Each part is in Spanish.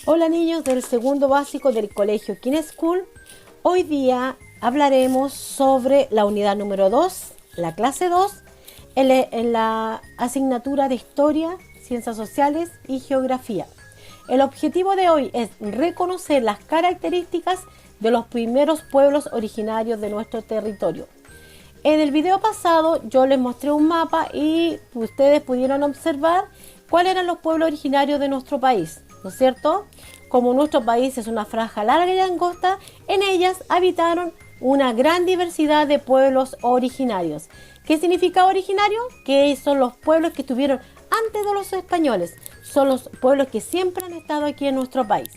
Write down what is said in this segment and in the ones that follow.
Hola niños del segundo básico del colegio Kin School. Hoy día hablaremos sobre la unidad número 2, la clase 2, en la asignatura de Historia, Ciencias Sociales y Geografía. El objetivo de hoy es reconocer las características de los primeros pueblos originarios de nuestro territorio. En el video pasado yo les mostré un mapa y ustedes pudieron observar cuáles eran los pueblos originarios de nuestro país, ¿no es cierto? Como nuestro país es una franja larga y angosta, en ellas habitaron una gran diversidad de pueblos originarios. ¿Qué significa originario? Que son los pueblos que estuvieron antes de los españoles. Son los pueblos que siempre han estado aquí en nuestro país.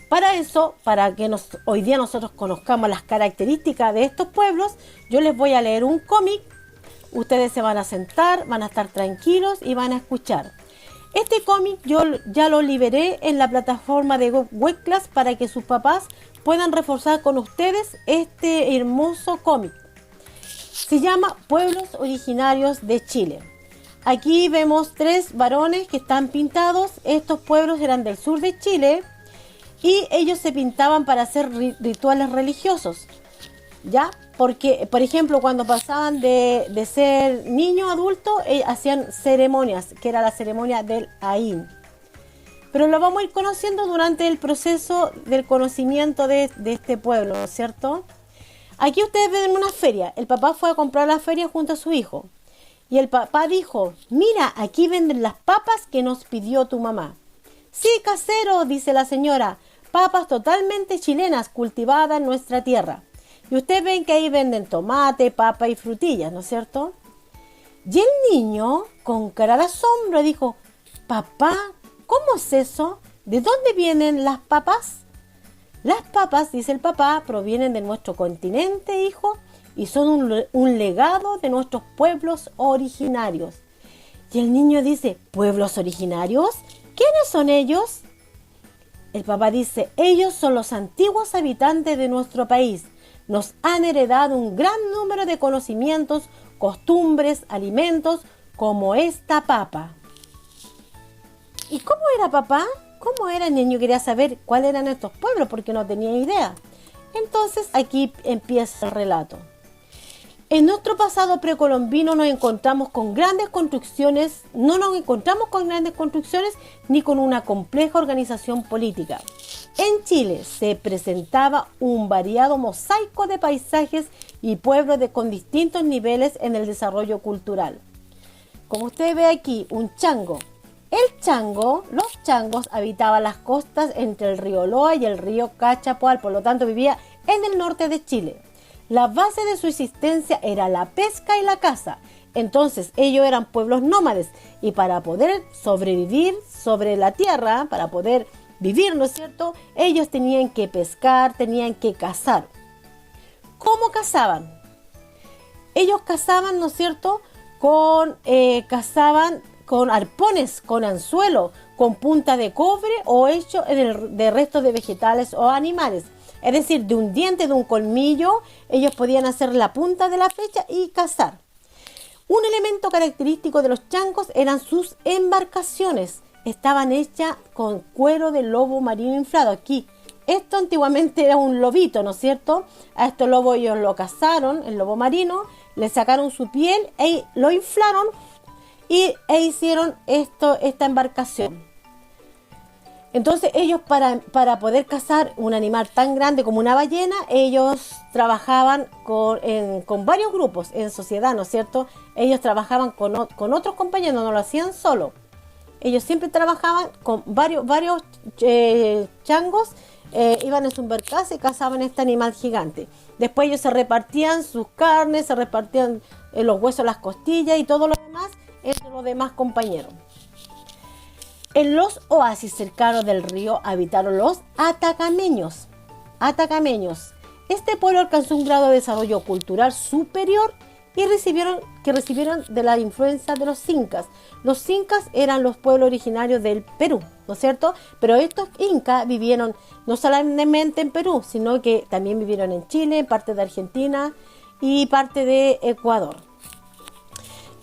Para eso, para que hoy día nosotros conozcamos las características de estos pueblos, yo les voy a leer un cómic. Ustedes se van a sentar, van a estar tranquilos y van a escuchar. Este cómic yo ya lo liberé en la plataforma de Webclass para que sus papás puedan reforzar con ustedes este hermoso cómic. Se llama Pueblos Originarios de Chile. Aquí vemos 3 varones que están pintados. Estos pueblos eran del sur de Chile y ellos se pintaban para hacer rituales religiosos, ¿ya? Porque, por ejemplo, cuando pasaban de ser niño a adulto, hacían ceremonias, que era la ceremonia del Aín. Pero lo vamos a ir conociendo durante el proceso del conocimiento de este pueblo, ¿no es cierto? Aquí ustedes ven una feria. El papá fue a comprar la feria junto a su hijo. Y el papá dijo, mira, aquí venden las papas que nos pidió tu mamá. Sí, casero, dice la señora, papas totalmente chilenas, cultivadas en nuestra tierra. Y ustedes ven que ahí venden tomate, papa y frutillas, ¿no es cierto? Y el niño, con cara de asombro, dijo, papá, ¿cómo es eso? ¿De dónde vienen las papas? Las papas, dice el papá, provienen de nuestro continente, hijo, y son un legado de nuestros pueblos originarios. Y el niño dice, ¿pueblos originarios? ¿Quiénes son ellos? El papá dice, ellos son los antiguos habitantes de nuestro país. Nos han heredado un gran número de conocimientos, costumbres, alimentos, como esta papa. ¿Y cómo era papá? ¿Cómo era el niño? Quería saber cuáles eran estos pueblos porque no tenía idea. Entonces aquí empieza el relato. En nuestro pasado precolombino nos encontramos con grandes construcciones, no nos encontramos con grandes construcciones ni con una compleja organización política. En Chile se presentaba un variado mosaico de paisajes y pueblos con distintos niveles en el desarrollo cultural. Como usted ve aquí, un chango. Los changos habitaban las costas entre el río Loa y el río Cachapoal, por lo tanto vivía en el norte de Chile. La base de su existencia era la pesca y la caza. Entonces ellos eran pueblos nómades y para poder sobrevivir sobre la tierra, para poder vivir, ¿no es cierto? Ellos tenían que pescar, tenían que cazar. ¿Cómo cazaban? Ellos cazaban, ¿no es cierto? Cazaban con arpones, con anzuelo, con punta de cobre o hecho de restos de vegetales o animales. Es decir, de un diente, de un colmillo, ellos podían hacer la punta de la flecha y cazar. Un elemento característico de los changos eran sus embarcaciones. Estaban hechas con cuero de lobo marino inflado. Aquí, esto antiguamente era un lobito, ¿no es cierto? A este lobo ellos lo cazaron, el lobo marino, le sacaron su piel y lo inflaron e hicieron esta embarcación. Entonces ellos para poder cazar un animal tan grande como una ballena, ellos trabajaban con varios grupos en sociedad, ¿no es cierto? Ellos trabajaban con otros compañeros, no lo hacían solo. Ellos siempre trabajaban con varios changos, iban en su barcaza y cazaban este animal gigante. Después ellos se repartían sus carnes, se repartían los huesos, las costillas y todo lo demás entre los demás compañeros. En los oasis cercanos del río habitaron los atacameños. Este pueblo alcanzó un grado de desarrollo cultural superior y recibieron de la influencia de los incas. Los incas eran los pueblos originarios del Perú, ¿no es cierto? Pero estos incas vivieron no solamente en Perú, sino que también vivieron en Chile, parte de Argentina y parte de Ecuador.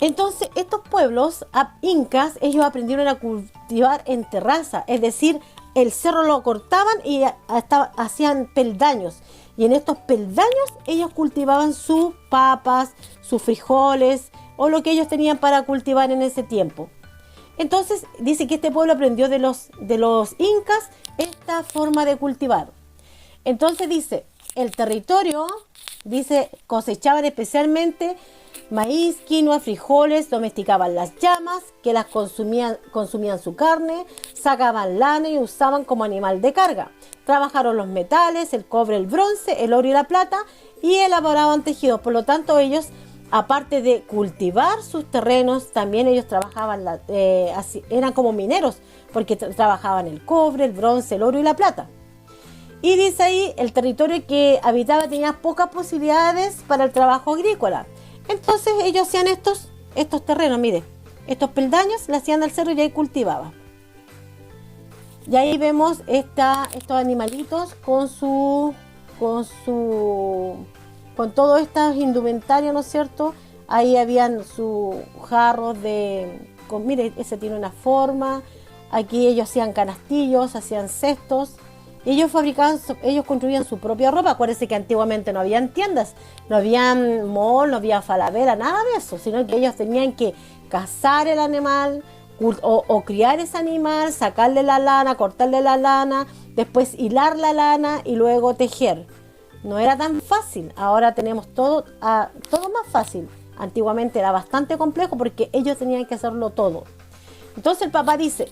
Entonces, estos pueblos incas, ellos aprendieron a cultivar en terraza, es decir, el cerro lo cortaban y hacían peldaños. Y en estos peldaños ellos cultivaban sus papas, sus frijoles o lo que ellos tenían para cultivar en ese tiempo. Entonces dice que este pueblo aprendió de los incas esta forma de cultivar. Entonces dice, el territorio, dice, cosechaban especialmente maíz, quinoa, frijoles, domesticaban las llamas, que las consumían su carne, sacaban lana y usaban como animal de carga. Trabajaron los metales, el cobre, el bronce, el oro y la plata y elaboraban tejidos. Por lo tanto, ellos, aparte de cultivar sus terrenos, también ellos trabajaban, eran como mineros, porque trabajaban el cobre, el bronce, el oro y la plata. Y dice ahí, el territorio que habitaba tenía pocas posibilidades para el trabajo agrícola. Entonces ellos hacían estos terrenos, mire, estos peldaños le hacían al cerro y ahí cultivaban. Y ahí vemos estos animalitos con todos estos indumentarios, ¿no es cierto? Ahí habían sus jarros mire, ese tiene una forma. Aquí ellos hacían canastillos, hacían cestos. Ellos construían su propia ropa. Acuérdense que antiguamente no habían tiendas, no había mall, no había Falabella, nada de eso, sino que ellos tenían que cazar el animal o criar ese animal, sacarle la lana, cortarle la lana, después hilar la lana y luego tejer. No era tan fácil. Ahora tenemos todo más fácil. Antiguamente era bastante complejo porque ellos tenían que hacerlo todo. Entonces el papá dice,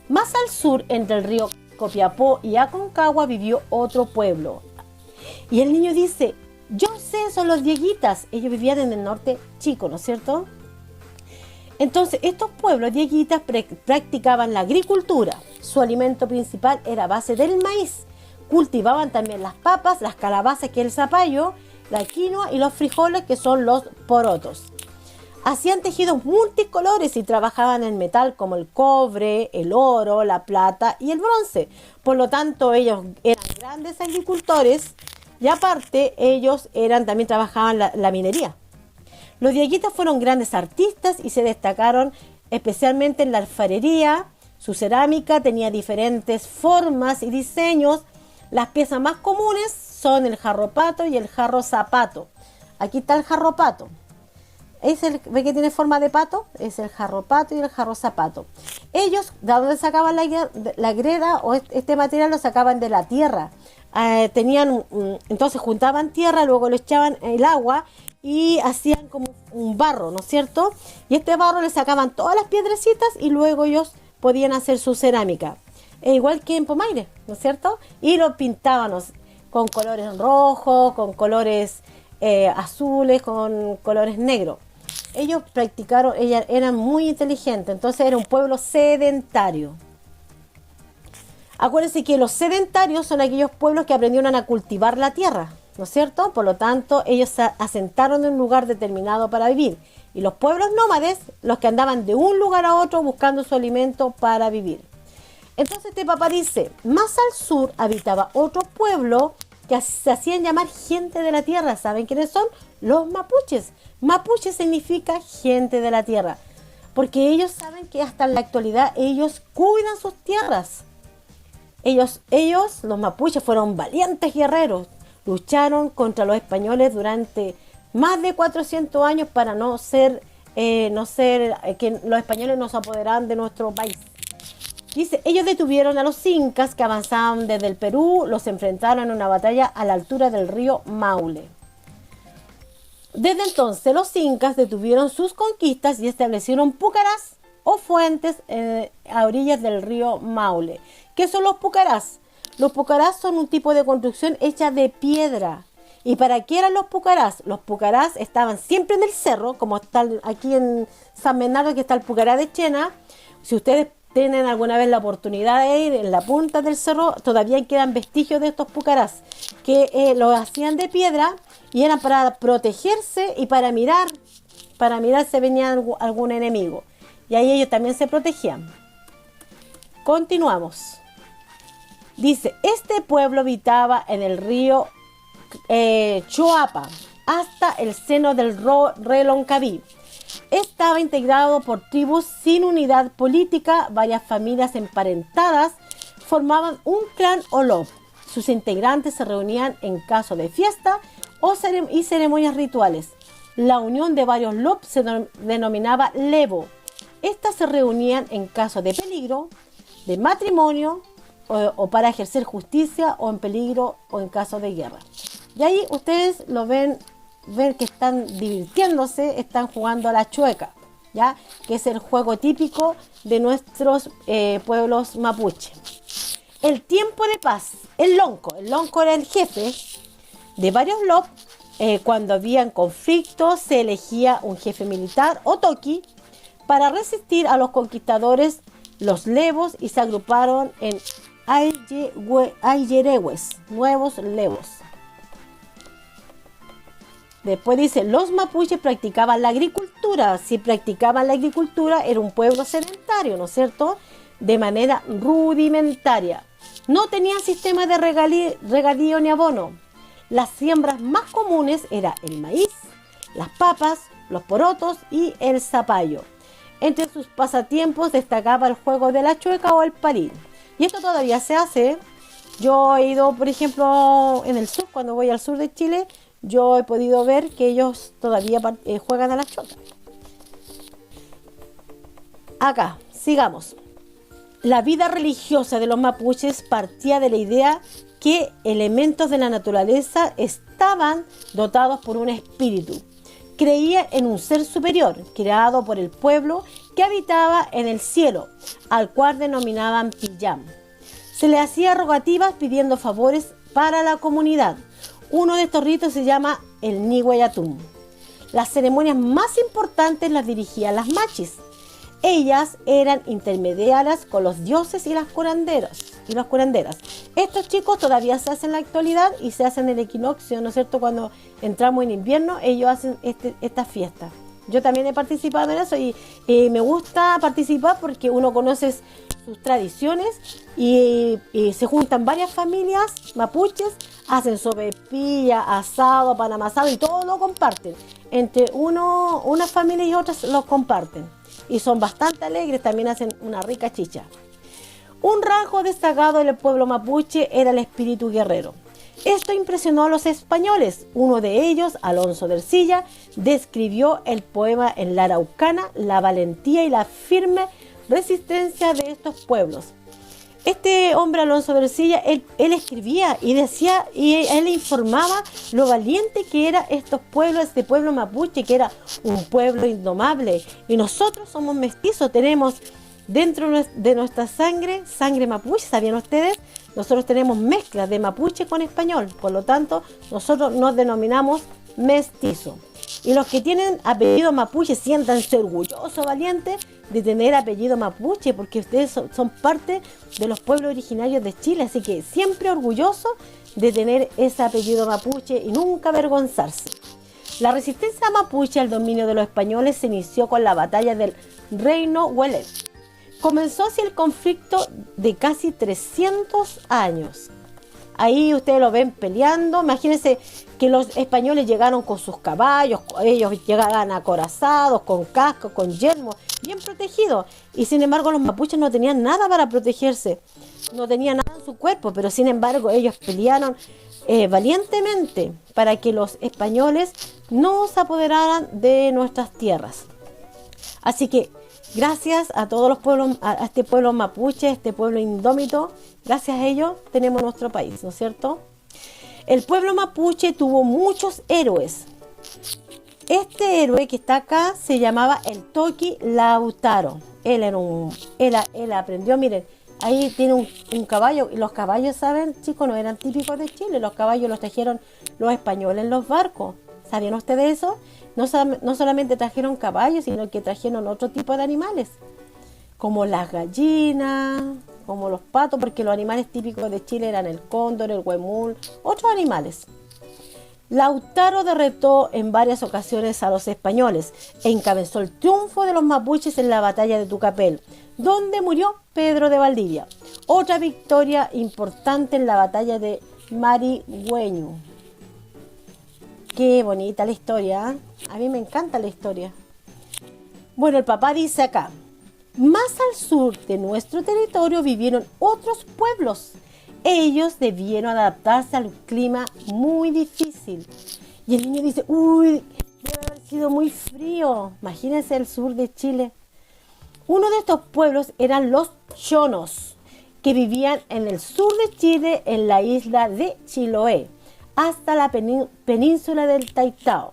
más al sur, entre el río Copiapó y Aconcagua, vivió otro pueblo. Y el niño dice, yo sé, son los dieguitas. Ellos vivían en el norte chico, ¿no es cierto? Entonces, estos pueblos dieguitas practicaban la agricultura. Su alimento principal era a base del maíz. Cultivaban también las papas, las calabazas, que es el zapallo, la quinoa y los frijoles, que son los porotos. Hacían tejidos multicolores y trabajaban en metal como el cobre, el oro, la plata y el bronce. Por lo tanto, ellos eran grandes agricultores y aparte ellos también trabajaban la minería. Los dieguitas fueron grandes artistas y se destacaron especialmente en la alfarería. Su cerámica tenía diferentes formas y diseños. Las piezas más comunes son el jarro pato y el jarro zapato. Aquí está el jarro pato. ¿Ve que tiene forma de pato? Es el jarro pato y el jarro zapato. Ellos, ¿de dónde sacaban la greda o este material? Lo sacaban de la tierra. Entonces juntaban tierra, luego le echaban el agua y hacían como un barro, ¿no es cierto? Y este barro le sacaban todas las piedrecitas y luego ellos podían hacer su cerámica. Igual que en Pomaire, ¿no es cierto? Y lo pintaban con colores rojos, con colores azules, con colores negros. Ellos eran muy inteligentes, entonces era un pueblo sedentario. Acuérdense que los sedentarios son aquellos pueblos que aprendieron a cultivar la tierra, ¿no es cierto? Por lo tanto, ellos se asentaron en un lugar determinado para vivir. Y los pueblos nómades, los que andaban de un lugar a otro buscando su alimento para vivir. Entonces este papá dice, más al sur habitaba otro pueblo que se hacían llamar gente de la tierra. ¿Saben quiénes son? Los mapuches. Mapuche significa gente de la tierra, porque ellos saben que hasta en la actualidad ellos cuidan sus tierras. Los mapuches, fueron valientes guerreros, lucharon contra los españoles durante más de 400 años para que los españoles no se apoderaran de nuestro país. Dice, ellos detuvieron a los incas que avanzaban desde el Perú, los enfrentaron en una batalla a la altura del río Maule. Desde entonces los incas detuvieron sus conquistas y establecieron pucarás o fuentes a orillas del río Maule. ¿Qué son los pucarás? Los pucarás son un tipo de construcción hecha de piedra. ¿Y para qué eran los pucarás? Los pucarás estaban siempre en el cerro, como está aquí en San Bernardo, que está el pucará de Chena. Si ustedes tienen alguna vez la oportunidad de ir en la punta del cerro, todavía quedan vestigios de estos pucarás que lo hacían de piedra y eran para protegerse y para mirar si venía algún enemigo. Y ahí ellos también se protegían. Continuamos. Dice, este pueblo habitaba en el río Choapa hasta el seno del Reloncaví. Estaba integrado por tribus sin unidad política, varias familias emparentadas formaban un clan o lob. Sus integrantes se reunían en caso de fiesta y ceremonias rituales. La unión de varios lob se denominaba levo. Estas se reunían en caso de peligro, de matrimonio o para ejercer justicia o en peligro o en caso de guerra. Y ahí ustedes lo ven que están divirtiéndose, están jugando a la chueca, ¿ya? Que es el juego típico de nuestros pueblos mapuche. El tiempo de paz, el lonco era el jefe de varios lob. Cuando habían conflictos se elegía un jefe militar o toqui para resistir a los conquistadores, los levos, y se agruparon en ayerehues, nuevos levos. Después dice, los mapuches practicaban la agricultura. Si practicaban la agricultura, era un pueblo sedentario, ¿no es cierto? De manera rudimentaria. No tenían sistema de regadío ni abono. Las siembras más comunes eran el maíz, las papas, los porotos y el zapallo. Entre sus pasatiempos destacaba el juego de la chueca o el parín. Y esto todavía se hace. Yo he ido, por ejemplo, en el sur, cuando voy al sur de Chile, yo he podido ver que ellos todavía juegan a la chueca. Acá, sigamos. La vida religiosa de los mapuches partía de la idea que elementos de la naturaleza estaban dotados por un espíritu. Creía en un ser superior, creado por el pueblo que habitaba en el cielo, al cual denominaban Pillam. Se le hacía rogativas pidiendo favores para la comunidad. Uno de estos ritos se llama el Nihuayatún. Las ceremonias más importantes las dirigían las machis. Ellas eran intermediarias con los dioses y las curanderas. Estos chicos todavía se hacen en la actualidad y se hacen en el equinoccio, ¿no es cierto? Cuando entramos en invierno, ellos hacen esta fiesta. Yo también he participado en eso y me gusta participar porque uno conoce sus tradiciones y se juntan varias familias mapuches, hacen sopepilla, asado, pan amasado y todo lo comparten. Entre unas familias y otras los comparten. Y son bastante alegres, también hacen una rica chicha. Un rasgo destacado del pueblo mapuche era el espíritu guerrero. Esto impresionó a los españoles. Uno de ellos, Alonso de Ercilla, describió el poema en la Araucana, la valentía y la firme resistencia de estos pueblos. Este hombre, Alonso de Ercilla, él escribía y decía, y él informaba lo valiente que eran estos pueblos, este pueblo mapuche, que era un pueblo indomable. Y nosotros somos mestizos, tenemos dentro de nuestra sangre mapuche, ¿sabían ustedes? Nosotros tenemos mezclas de mapuche con español, por lo tanto, nosotros nos denominamos mestizos. Y los que tienen apellido mapuche, siéntanse orgullosos, valientes, de tener apellido mapuche, porque ustedes son parte de los pueblos originarios de Chile, así que siempre orgullosos de tener ese apellido mapuche y nunca avergonzarse. La resistencia mapuche al dominio de los españoles se inició con la batalla del Reino Huelet. Comenzó así el conflicto de casi 300 años. Ahí ustedes lo ven peleando. Imagínense que los españoles llegaron con sus caballos, ellos llegaban acorazados, con cascos, con yelmos, bien protegidos. Y sin embargo los mapuches no tenían nada para protegerse, no tenían nada en su cuerpo, pero sin embargo ellos pelearon valientemente para que los españoles no se apoderaran de nuestras tierras. Así que gracias a todos los pueblos, a este pueblo mapuche, este pueblo indómito, gracias a ellos tenemos nuestro país, ¿no es cierto? El pueblo mapuche tuvo muchos héroes. Este héroe que está acá se llamaba el Toqui Lautaro. Él aprendió, miren, ahí tiene un caballo. Y los caballos, ¿saben, chicos? No eran típicos de Chile. Los caballos los trajeron los españoles en los barcos. ¿Sabían ustedes eso? No solamente trajeron caballos, sino que trajeron otro tipo de animales. como las gallinas, como los patos, porque los animales típicos de Chile eran el cóndor, el huemul, otros animales. Lautaro derrotó en varias ocasiones a los españoles e encabezó el triunfo de los mapuches en la batalla de Tucapel, donde murió Pedro de Valdivia. Otra victoria importante en la batalla de Marigüeño. Qué bonita la historia, ¿eh? A mí me encanta la historia. Bueno, el papá dice acá, más al sur de nuestro territorio vivieron otros pueblos. Ellos debieron adaptarse al clima muy difícil. Y el niño dice, uy, debe haber sido muy frío. Imagínense el sur de Chile. Uno de estos pueblos eran los chonos, que vivían en el sur de Chile, en la isla de Chiloé, hasta la península del Taitao.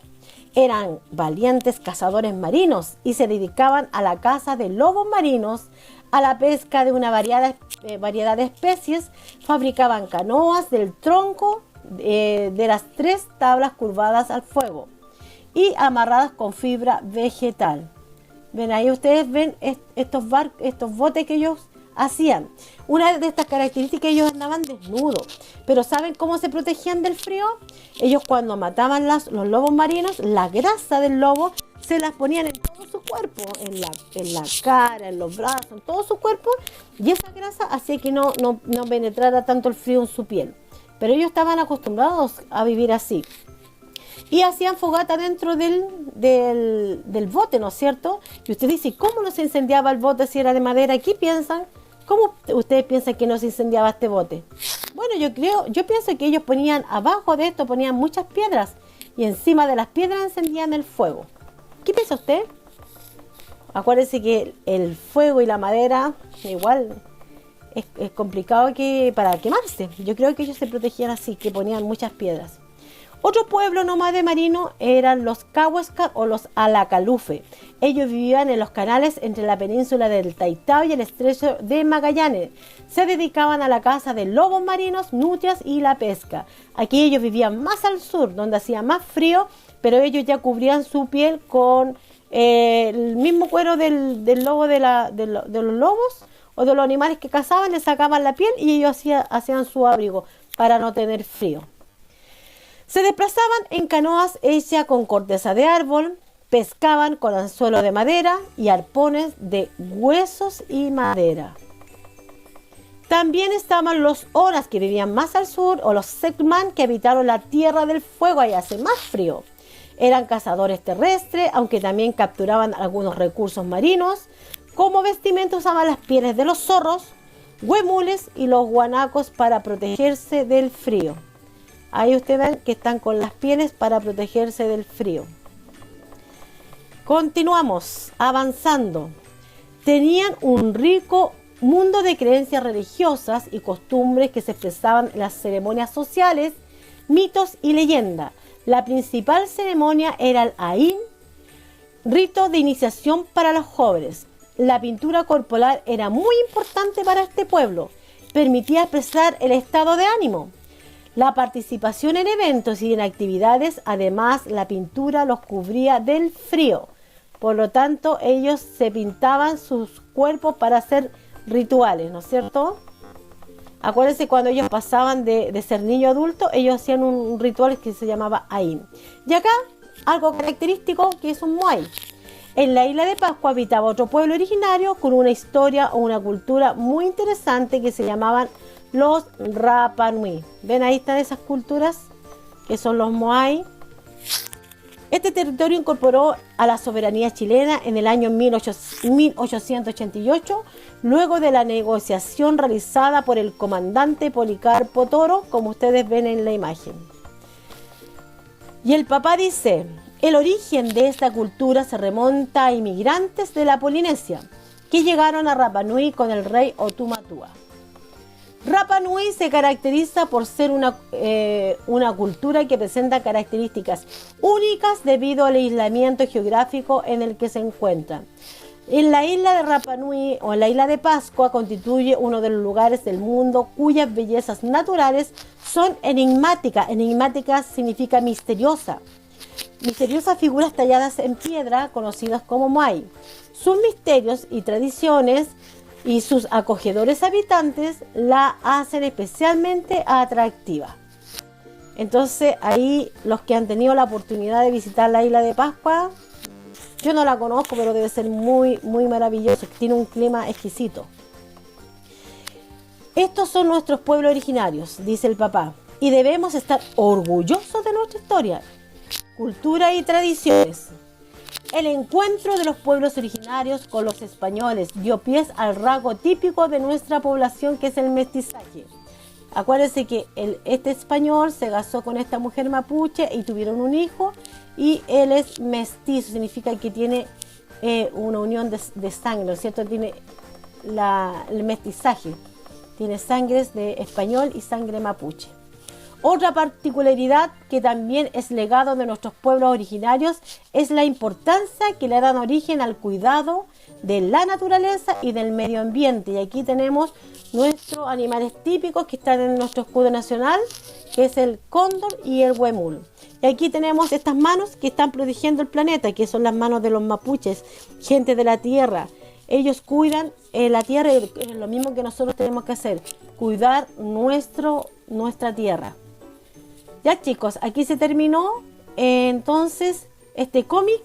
Eran valientes cazadores marinos y se dedicaban a la caza de lobos marinos, a la pesca de una variedad de especies, fabricaban canoas del tronco de las 3 tablas curvadas al fuego y amarradas con fibra vegetal. Ven ahí, ustedes ven estos botes que ellos hacían. Una de estas características, ellos andaban desnudos. Pero ¿saben cómo se protegían del frío? Ellos cuando mataban los lobos marinos, la grasa del lobo se las ponían en todo su cuerpo, en la cara, en los brazos, en todo su cuerpo, y esa grasa hacía que no penetrara tanto el frío en su piel. Pero ellos estaban acostumbrados a vivir así. Y hacían fogata dentro del bote, ¿no es cierto? Y usted dice, ¿cómo no se incendiaba el bote si era de madera? ¿Qué piensan? ¿Cómo ustedes piensan que no se incendiaba este bote? Bueno, yo pienso que ellos ponían abajo de esto, ponían muchas piedras, y encima de las piedras encendían el fuego. ¿Qué piensa usted? Acuérdense que el fuego y la madera igual es complicado para quemarse. Yo creo que ellos se protegían así, que ponían muchas piedras. Otro pueblo nómade marino eran los Cahuéscar o los Alacalufe. Ellos vivían en los canales entre la península del Taitao y el estrecho de Magallanes. Se dedicaban a la caza de lobos marinos, nutrias y la pesca. Aquí ellos vivían más al sur, donde hacía más frío, pero ellos ya cubrían su piel con el mismo cuero del lobo de los lobos o de los animales que cazaban, le sacaban la piel y ellos hacían su abrigo para no tener frío. Se desplazaban en canoas hechas con corteza de árbol, pescaban con anzuelo de madera y arpones de huesos y madera. También estaban los Oras, que vivían más al sur, o los Secman, que habitaron la Tierra del Fuego, y hace más frío. Eran cazadores terrestres, aunque también capturaban algunos recursos marinos. Como vestimenta usaban las pieles de los zorros, huemules y los guanacos para protegerse del frío. Ahí ustedes ven que están con las pieles para protegerse del frío. Continuamos avanzando. Tenían un rico mundo de creencias religiosas y costumbres que se expresaban en las ceremonias sociales, mitos y leyendas. La principal ceremonia era el Aín, rito de iniciación para los jóvenes. La pintura corporal era muy importante para este pueblo. Permitía expresar el estado de ánimo. La participación en eventos y en actividades, además, la pintura los cubría del frío. Por lo tanto, ellos se pintaban sus cuerpos para hacer rituales, ¿no es cierto? Acuérdense, cuando ellos pasaban de ser niño a adulto, ellos hacían un ritual que se llamaba Aín. Y acá, algo característico, que es un Moai. En la isla de Pascua habitaba otro pueblo originario con una historia o una cultura muy interesante que se llamaban los Rapa Nui. ¿Ven? Ahí están esas culturas que son los Moai. Este territorio incorporó a la soberanía chilena en el año 1888, luego de la negociación realizada por el comandante Policarpo Toro, como ustedes ven en la imagen. Y el papá dice, el origen de esta cultura se remonta a inmigrantes de la Polinesia, que llegaron a Rapa Nui con el rey Otumatua. Rapa Nui se caracteriza por ser una cultura que presenta características únicas debido al aislamiento geográfico en el que se encuentran. En la isla de Rapa Nui o en la isla de Pascua constituye uno de los lugares del mundo cuyas bellezas naturales son enigmáticas. Enigmática significa misteriosa. Misteriosas figuras talladas en piedra, conocidas como Moai. Sus misterios y tradiciones y sus acogedores habitantes la hacen especialmente atractiva. Entonces ahí los que han tenido la oportunidad de visitar la isla de Pascua, yo no la conozco, pero debe ser muy, muy maravilloso, tiene un clima exquisito. Estos son nuestros pueblos originarios, dice el papá, y debemos estar orgullosos de nuestra historia, cultura y tradiciones. El encuentro de los pueblos originarios con los españoles dio pie al rasgo típico de nuestra población, que es el mestizaje. Acuérdense que este español se casó con esta mujer mapuche y tuvieron un hijo, y él es mestizo, significa que tiene una unión de sangre, ¿no es cierto? Tiene el mestizaje, tiene sangre de español y sangre mapuche. Otra particularidad que también es legado de nuestros pueblos originarios es la importancia que le dan origen al cuidado de la naturaleza y del medio ambiente. Y aquí tenemos nuestros animales típicos que están en nuestro escudo nacional, que es el cóndor y el huemul. Y aquí tenemos estas manos que están protegiendo el planeta, que son las manos de los mapuches, gente de la tierra. Ellos cuidan la tierra, y es lo mismo que nosotros tenemos que hacer, cuidar nuestra tierra. Ya, chicos, aquí se terminó entonces este cómic,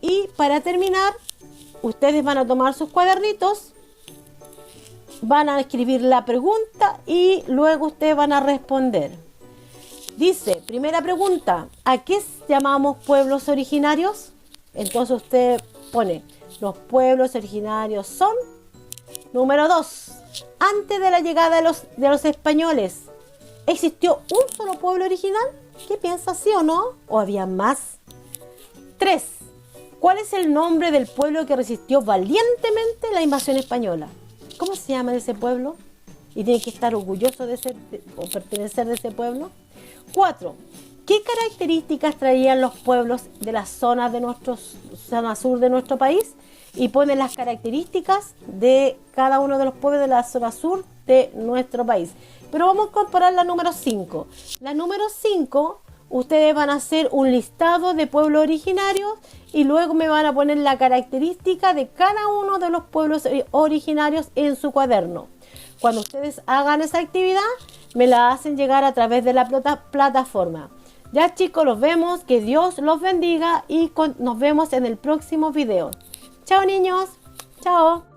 y para terminar ustedes van a tomar sus cuadernitos, van a escribir la pregunta y luego ustedes van a responder. Dice, primera pregunta, ¿a qué llamamos pueblos originarios? Entonces usted pone, los pueblos originarios son. Número 2, antes de la llegada de los españoles, ¿existió un solo pueblo original? ¿Qué piensa, sí o no? ¿O había más? 3, ¿cuál es el nombre del pueblo que resistió valientemente la invasión española? ¿Cómo se llama ese pueblo? Y tiene que estar orgulloso de ser o pertenecer de ese pueblo. 4, ¿qué características traían los pueblos de la zona sur de nuestro país? Y pone las características de cada uno de los pueblos de la zona sur de nuestro país. Pero vamos a comparar la número 5. La número 5, ustedes van a hacer un listado de pueblos originarios y luego me van a poner la característica de cada uno de los pueblos originarios en su cuaderno. Cuando ustedes hagan esa actividad, me la hacen llegar a través de la plataforma. Ya, chicos, los vemos, que Dios los bendiga y nos vemos en el próximo video. Chao, niños. Chao.